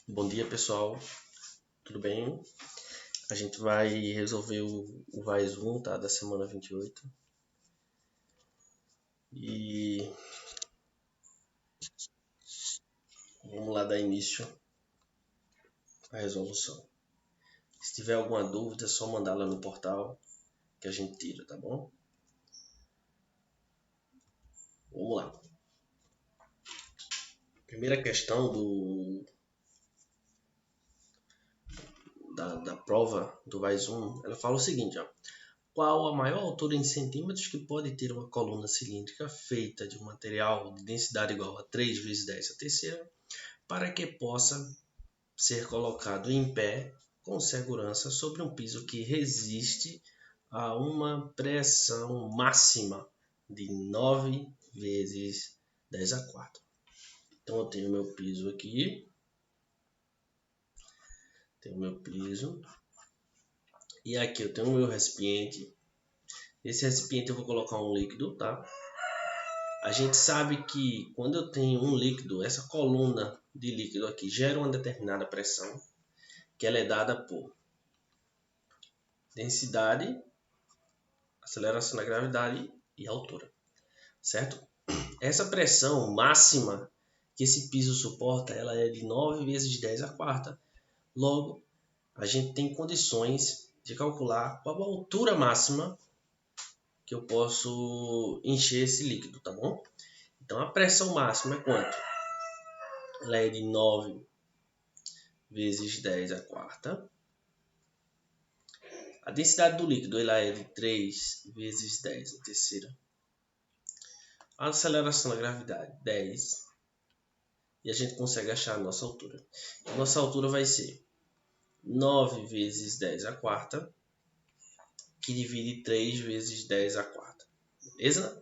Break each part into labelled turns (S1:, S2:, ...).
S1: Bom dia, pessoal. Tudo bem? A gente vai resolver o VAES 1, tá? Da semana 28. E vamos lá dar início à resolução. Se tiver alguma dúvida, é só mandar lá no portal que a gente tira, tá bom? Vamos lá. Primeira questão da prova do VAES 1, ela fala o seguinte, ó. Qual a maior altura em centímetros que pode ter uma coluna cilíndrica feita de um material de densidade igual a 3 vezes 10 a terceira para que possa ser colocado em pé com segurança sobre um piso que resiste a uma pressão máxima de 9 vezes 10 a quarta. Então eu tenho meu piso aqui, e aqui eu tenho o meu recipiente. Esse recipiente eu vou colocar um líquido, tá? A gente sabe que quando eu tenho um líquido, essa coluna de líquido aqui gera uma determinada pressão, que ela é dada por densidade, aceleração da gravidade e altura, certo? Essa pressão máxima que esse piso suporta, ela é de 9 vezes 10 a quarta. Logo, a gente tem condições de calcular qual a altura máxima que eu posso encher esse líquido, tá bom? Então, a pressão máxima é quanto? Ela é de 9 vezes 10 a quarta. A densidade do líquido ela é de 3 vezes 10 a terceira. A aceleração da gravidade, 10. E a gente consegue achar a nossa altura. A nossa altura vai ser 9 vezes 10 a quarta, que divide 3 vezes 10 a quarta. Beleza?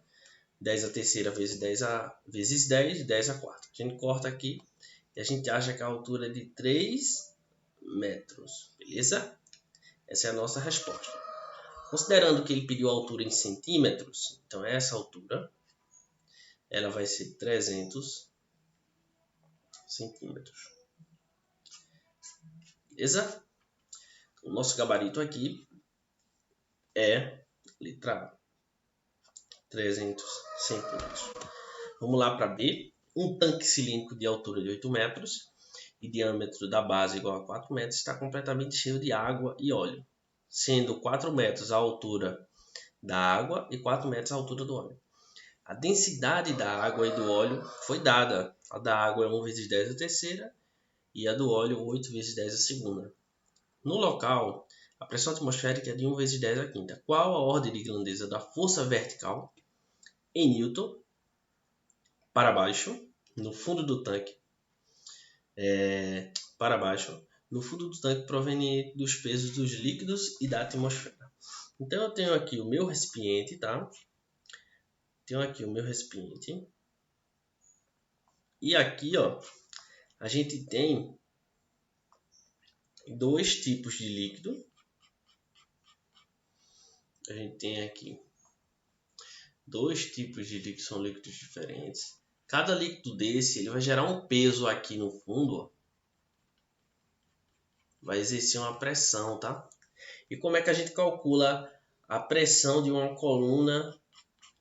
S1: 10 a terceira vezes 10 vezes 10, 10 a quarta. A gente corta aqui e a gente acha que a altura é de 3 metros. Beleza? Essa é a nossa resposta. Considerando que ele pediu a altura em centímetros, então essa altura ela vai ser 300 centímetros. Beleza? O nosso gabarito aqui é letra A, 300 centímetros. Vamos lá para B. Um tanque cilíndrico de altura de 8 metros e diâmetro da base igual a 4 metros está completamente cheio de água e óleo, sendo 4 metros a altura da água e 4 metros a altura do óleo. A densidade da água e do óleo foi dada. A da água é 1 vezes 10 a terceira e a do óleo 8 vezes 10 a segunda. No local, a pressão atmosférica é de 1 vezes 10 a quinta. Qual a ordem de grandeza da força vertical em Newton para baixo, no fundo do tanque, para baixo, no fundo do tanque proveniente dos pesos dos líquidos e da atmosfera? Então eu tenho aqui o meu recipiente, tá? E aqui, ó, a gente tem dois tipos de líquido. A gente tem aqui dois tipos de líquido, são líquidos diferentes. Cada líquido desse ele vai gerar um peso aqui no fundo, ó. Vai exercer uma pressão, tá? E como é que a gente calcula a pressão de uma coluna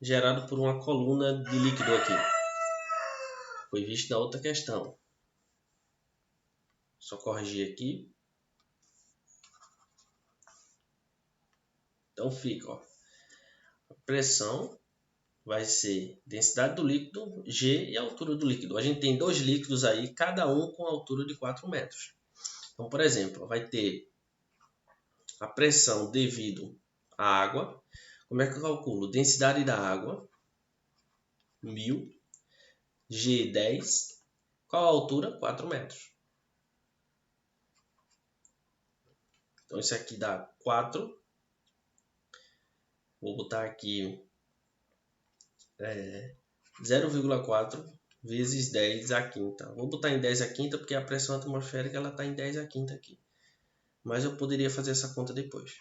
S1: gerada por uma coluna de líquido aqui? Foi visto na outra questão. Só corrigir aqui. Então fica, ó. A pressão vai ser densidade do líquido, G, e a altura do líquido. A gente tem dois líquidos aí, cada um com altura de 4 metros. Então, por exemplo, vai ter a pressão devido à água. Como é que eu calculo? Densidade da água, 1000, G, 10. Qual a altura? 4 metros. Então, isso aqui dá 4. Vou botar aqui 0,4 vezes 10 a quinta. Vou botar em 10 a quinta porque a pressão atmosférica está em 10 a quinta aqui. Mas eu poderia fazer essa conta depois.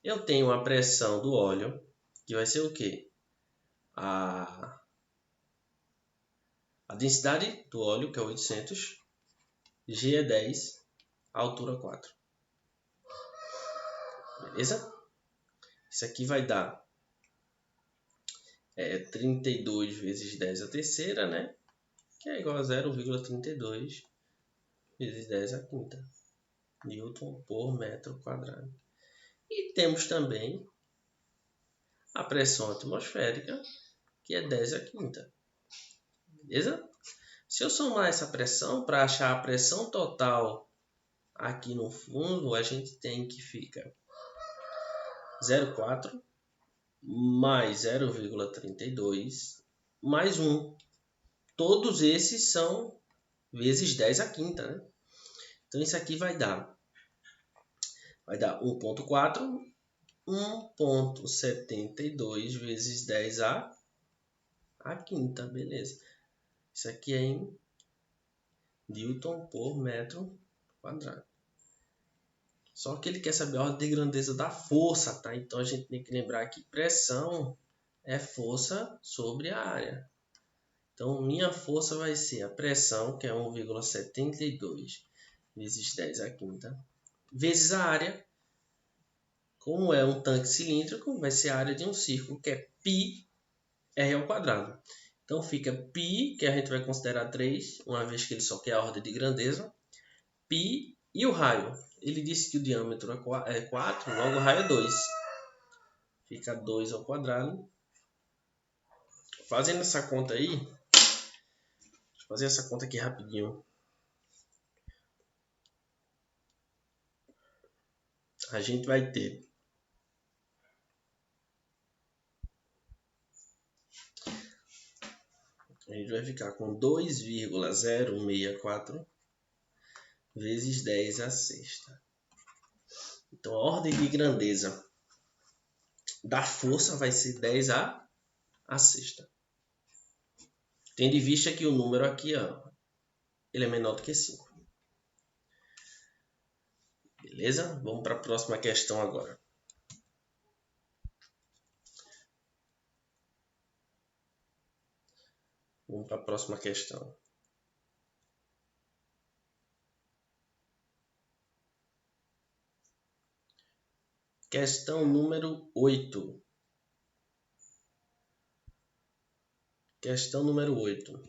S1: Eu tenho a pressão do óleo, que vai ser o quê? A A densidade do óleo, que é 800, G é 10, a altura 4. Beleza? Isso aqui vai dar 32 vezes 10 a terceira, né? Que é igual a 0,32 vezes 10 a quinta. Newton por metro quadrado. E temos também a pressão atmosférica, que é 10 a quinta. Beleza? Se eu somar essa pressão, para achar a pressão total aqui no fundo, a gente tem que ficar 0,4 mais 0,32 mais 1. Todos esses são vezes 10 a quinta, né? Então isso aqui vai dar 1,4, 1,72 vezes 10 a quinta, beleza. Isso aqui é em Newton por metro quadrado. Só que ele quer saber a ordem de grandeza da força, tá? Então a gente tem que lembrar que pressão é força sobre a área. Então minha força vai ser a pressão, que é 1,72 vezes 10 a quinta, vezes a área. Como é um tanque cilíndrico, vai ser a área de um círculo, que é πr ao quadrado. Então fica π, que a gente vai considerar 3, uma vez que ele só quer a ordem de grandeza. Π e o raio. Ele disse que o diâmetro é 4, logo o raio é 2. Fica 2 ao quadrado. Fazendo essa conta aí, deixa eu fazer essa conta aqui rapidinho. A gente vai ter ficar com 2,064 vezes 10 a sexta. Então a ordem de grandeza da força vai ser 10 a sexta. Tendo em vista que o número aqui, ó, ele é menor do que 5. Beleza? Vamos para a próxima questão agora. Vamos para a próxima questão. Questão número 8. Questão número 8.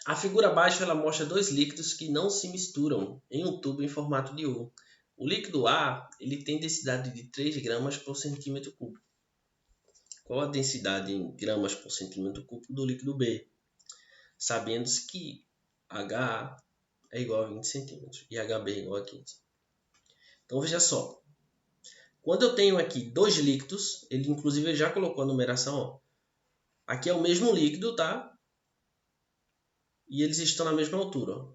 S1: A figura abaixo ela mostra dois líquidos que não se misturam em um tubo em formato de U. O líquido A ele tem densidade de 3 gramas por centímetro cúbico. Qual a densidade em gramas por centímetro cúbico do líquido B? Sabendo-se que HA é igual a 20 centímetros e HB é igual a 15. Então veja só. Quando eu tenho aqui dois líquidos, ele inclusive já colocou a numeração. Ó. Aqui é o mesmo líquido, tá? E eles estão na mesma altura. Ó.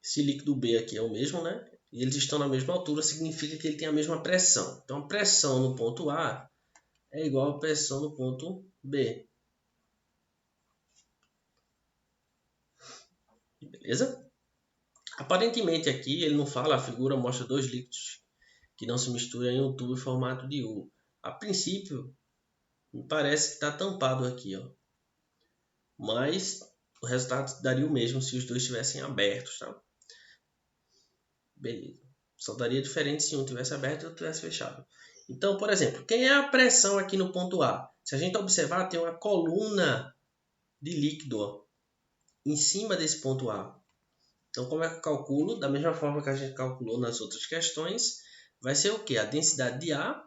S1: Esse líquido B aqui é o mesmo, né? E eles estão na mesma altura, significa que ele tem a mesma pressão. Então a pressão no ponto A é igual à pressão no ponto B. Beleza? Aparentemente aqui ele não fala, a figura mostra dois líquidos que não se misturam em um tubo em formato de U. A princípio, me parece que está tampado aqui, ó. Mas o resultado daria o mesmo se os dois estivessem abertos, tá? Beleza. Só daria diferente se um tivesse aberto e o outro tivesse fechado. Então, por exemplo, quem é a pressão aqui no ponto A? Se a gente observar, tem uma coluna de líquido, ó, em cima desse ponto A. Então, como é que eu calculo? Da mesma forma que a gente calculou nas outras questões, vai ser o quê? A densidade de A,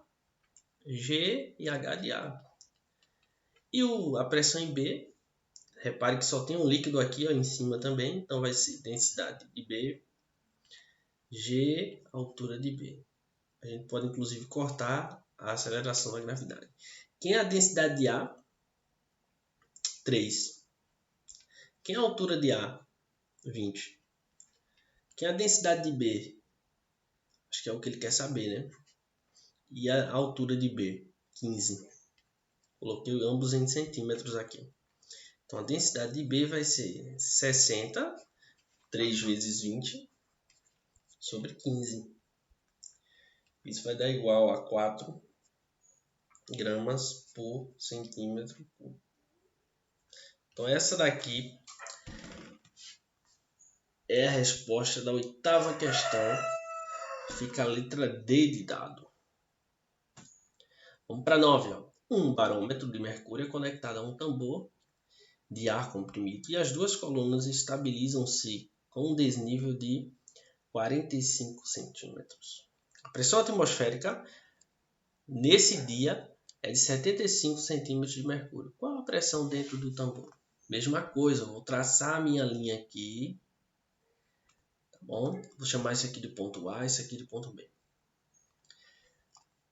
S1: G e H de A. E a pressão em B, repare que só tem um líquido aqui, ó, em cima também, então vai ser densidade de B, G, altura de B. A gente pode inclusive cortar a aceleração da gravidade. Quem é a densidade de A? 3. Quem é a altura de A? 20. Quem é a densidade de B? Acho que é o que ele quer saber, né? E a altura de B? 15. Coloquei ambos em centímetros aqui. Então a densidade de B vai ser 60, 3 vezes 20, sobre 15. Isso vai dar igual a 4 gramas por centímetro cúbico. Então essa daqui é a resposta da 8ª questão. Fica a letra D de dado. Vamos para 9. Ó. Um barômetro de mercúrio é conectado a um tambor de ar comprimido e as duas colunas estabilizam-se com um desnível de 45 centímetros. A pressão atmosférica nesse dia é de 75 centímetros de mercúrio. Qual a pressão dentro do tambor? Mesma coisa, vou traçar a minha linha aqui. Tá bom? Vou chamar isso aqui de ponto A, isso aqui de ponto B.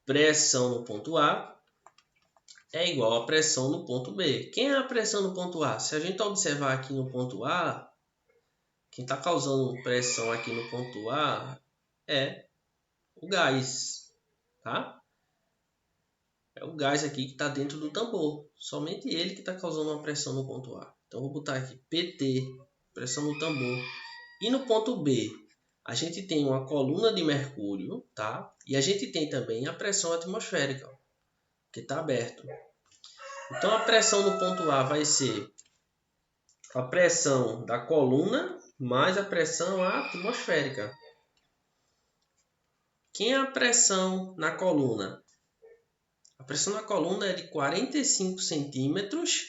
S1: Pressão no ponto A é igual a pressão no ponto B. Quem é a pressão no ponto A? Se a gente observar aqui no ponto A, quem está causando pressão aqui no ponto A é o gás, tá? É o gás aqui que está dentro do tambor. Somente ele que está causando uma pressão no ponto A. Então, vou botar aqui PT, pressão no tambor. E no ponto B, a gente tem uma coluna de mercúrio, tá? E a gente tem também a pressão atmosférica, ó, que está aberto. Então, a pressão no ponto A vai ser a pressão da coluna mais a pressão atmosférica. Quem é a pressão na coluna? A pressão na coluna é de 45 centímetros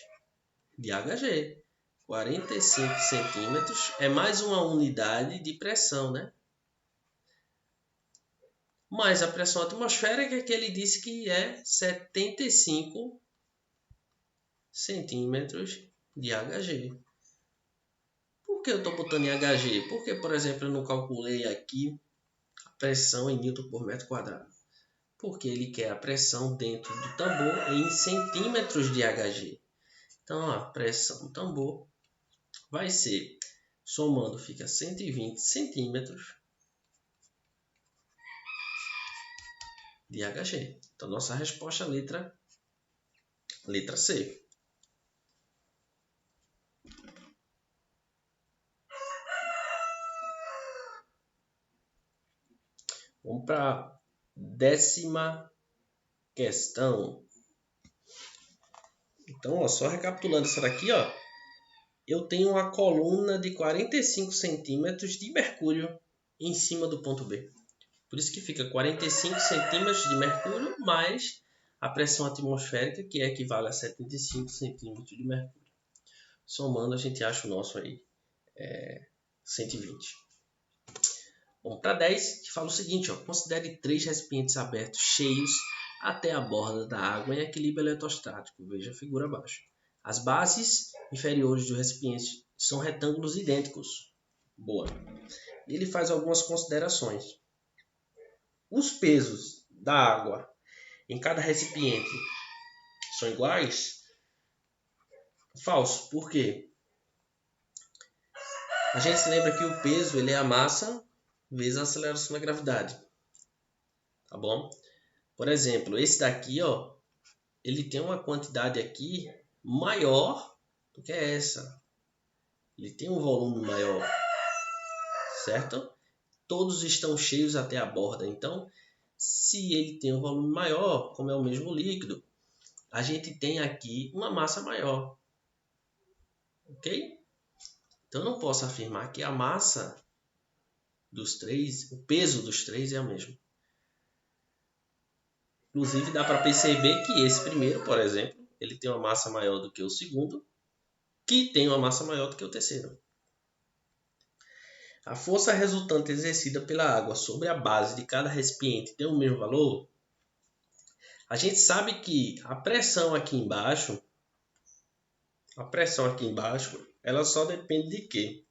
S1: de Hg. 45 centímetros é mais uma unidade de pressão, né? Mas a pressão atmosférica que ele disse que é 75 centímetros de Hg. Por que eu estou botando em Hg? Porque, por exemplo, eu não calculei aqui a pressão em Newton por metro quadrado. Porque ele quer a pressão dentro do tambor em centímetros de Hg. Então, a pressão do tambor vai ser, somando, fica 120 centímetros de Hg. Então, nossa resposta é letra C. Vamos para a 10ª questão. Então, ó, só recapitulando isso daqui, ó, eu tenho uma coluna de 45 centímetros de mercúrio em cima do ponto B. Por isso que fica 45 centímetros de mercúrio mais a pressão atmosférica, que equivale a 75 centímetros de mercúrio. Somando, a gente acha o nosso aí, 120. Vamos para 10, que fala o seguinte, ó, considere 3 recipientes abertos cheios até a borda da água em equilíbrio eletrostático. Veja a figura abaixo. As bases inferiores do recipiente são retângulos idênticos. Boa. Ele faz algumas considerações. Os pesos da água em cada recipiente são iguais? Falso. Por quê? A gente se lembra que o peso ele é a massa vezes a aceleração da gravidade. Tá bom? Por exemplo, esse daqui, ó, ele tem uma quantidade aqui maior do que essa. Ele tem um volume maior, certo? Todos estão cheios até a borda. Então, se ele tem um volume maior, como é o mesmo líquido, a gente tem aqui uma massa maior. Ok? Então, eu não posso afirmar que a massa dos três, o peso dos três é o mesmo. Inclusive, dá para perceber que esse primeiro, por exemplo, ele tem uma massa maior do que o segundo, que tem uma massa maior do que o terceiro. A força resultante exercida pela água sobre a base de cada recipiente tem o mesmo valor? A gente sabe que a pressão aqui embaixo, ela só depende de quê?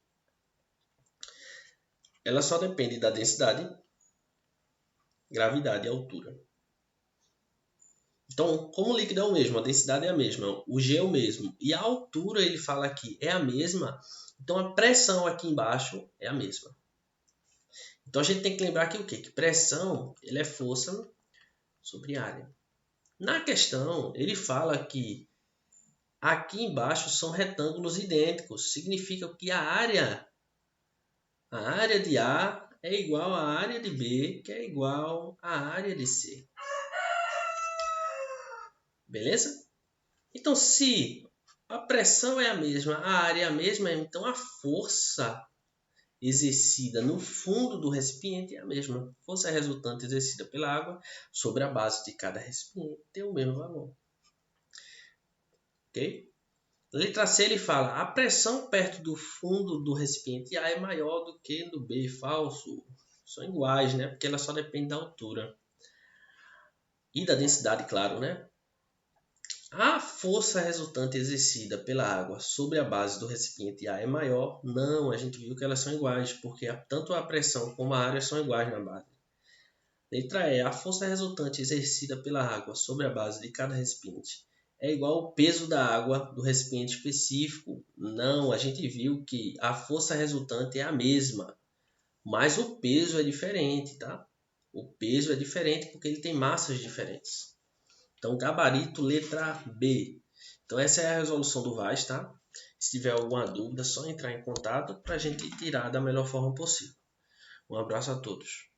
S1: Ela só depende da densidade, gravidade e altura. Então, como o líquido é o mesmo, a densidade é a mesma, o G é o mesmo, e a altura, ele fala aqui, é a mesma, então a pressão aqui embaixo é a mesma. Então, a gente tem que lembrar aqui o quê? Que pressão, ele é força sobre área. Na questão, ele fala que aqui embaixo são retângulos idênticos. Significa que a área de A é igual à área de B, que é igual à área de C. Beleza? Então, se A pressão é a mesma, a área é a mesma, então a força exercida no fundo do recipiente é a mesma. Força resultante exercida pela água sobre a base de cada recipiente tem o mesmo valor. Ok? Letra C, ele fala, a pressão perto do fundo do recipiente A é maior do que no B. Falso. São iguais, né? Porque ela só depende da altura. E da densidade, claro, né? A força resultante exercida pela água sobre a base do recipiente A é maior? Não, a gente viu que elas são iguais, porque tanto a pressão como a área são iguais na base. Letra E. A força resultante exercida pela água sobre a base de cada recipiente é igual ao peso da água do recipiente específico? Não, a gente viu que a força resultante é a mesma, mas o peso é diferente, tá? O peso é diferente porque ele tem massas diferentes. Então, gabarito, letra B. Então, essa é a resolução do VAS, tá? Se tiver alguma dúvida, é só entrar em contato para a gente tirar da melhor forma possível. Um abraço a todos.